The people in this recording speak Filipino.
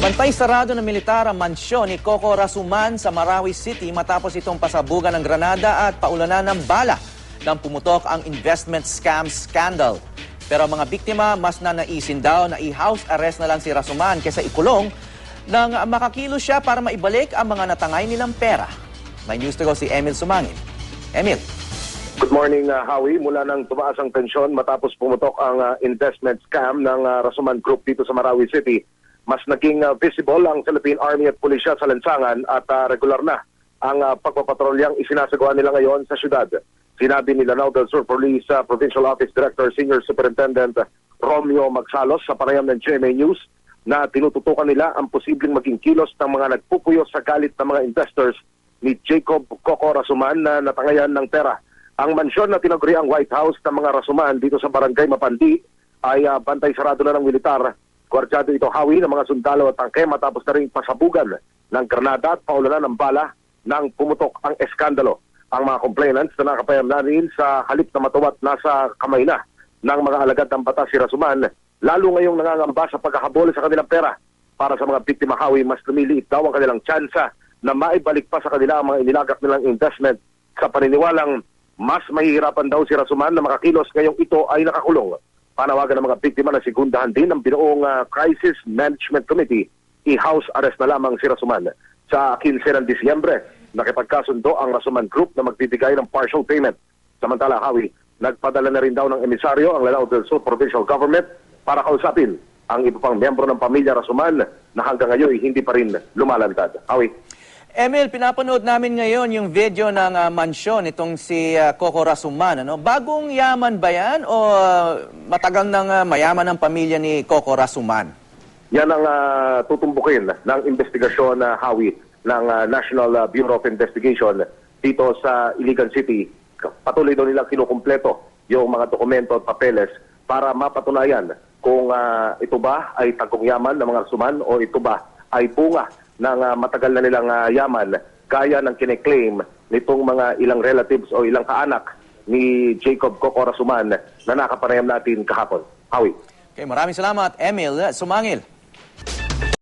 Bantay sarado ng militar ang mansyon ni Coco Rasuman sa Marawi City matapos itong pasabugan ng granada at paulanan ng bala nang pumutok ang investment scam scandal. Pero ang mga biktima mas nanaisin daw na i-house arrest na lang si Rasuman kaysa ikulong nang makakilos siya para maibalik ang mga natangay nilang pera. May news to go si Emil Sumangil. Emil. Good morning, Howie. Mula nang tumaas ang tensyon matapos pumutok ang investment scam ng Rasuman Group dito sa Marawi City, mas naging visible ang Philippine Army at Pulisya sa lansangan at regular na ang pagpapatrolyang isinasagawa nila ngayon sa syudad. Sinabi ni Lanao del Sur Police Provincial Office Director Senior Superintendent Romeo Magsalos sa panayam ng GMA News na tinututukan nila ang posibleng maging kilos ng mga nagpupuyo sa galit ng mga investors ni Jacob Coco Rasuman na natangayan ng pera. Ang mansyon na tinaguri ang White House ng mga Rasuman dito sa Barangay Mapandi ay bantay sarado na ng militar. Gwardyado ito, Howie, ng mga sundalo at tangke matapos na rin pasabugan ng granada at paulanan ng bala nang pumutok ang eskandalo. Ang mga complainants na nakapayam na rin sa halip na matuwat nasa kamay na ng mga alagad ng batas si Rasuman, lalo ngayong nangangamba sa paghahabol sa kanilang pera. Para sa mga biktima, Howie, mas lumiliit daw ang kanilang tsansa na maibalik pa sa kanila ang mga inilagak nilang investment sa paniniwalang mas mahihirapan daw si Rasuman na makakilos ngayong ito ay nakakulong. Panawagan ng mga biktima na sigundahan din ng binuong Crisis Management Committee, i-house arrest na lamang si Rasuman. Sa 15 ng Disyembre, nakipagkasundo ang Rasuman Group na magbibigay ng partial payment. Samantala, Howie, nagpadala na rin daw ng emisaryo ang Lanao del Sur Provincial Government para kausapin ang iba pang miyembro ng pamilya Rasuman na hanggang ngayon hindi pa rin lumalantad. Howie. Emil, pinapanood namin ngayon yung video ng mansyon itong si Coco Rasuman. Ano? Bagong yaman ba yan o matagal nang mayaman ang pamilya ni Coco Rasuman? Yan ang tutumbukin ng investigasyon na Howie ng National Bureau of Investigation dito sa Iligan City. Patuloy daw nilang kinukumpleto yung mga dokumento at papeles para mapatunayan kung ito ba ay tagong yaman ng mga Rasuman o ito ba ay bunga ng matagal na nilang yaman gaya ng kine-claim nitong mga ilang relatives o ilang kaanak ni Jacob Coco Rasuman na nakapanayam natin kahapon. Howie. Okay, maraming salamat, Emil Sumangil.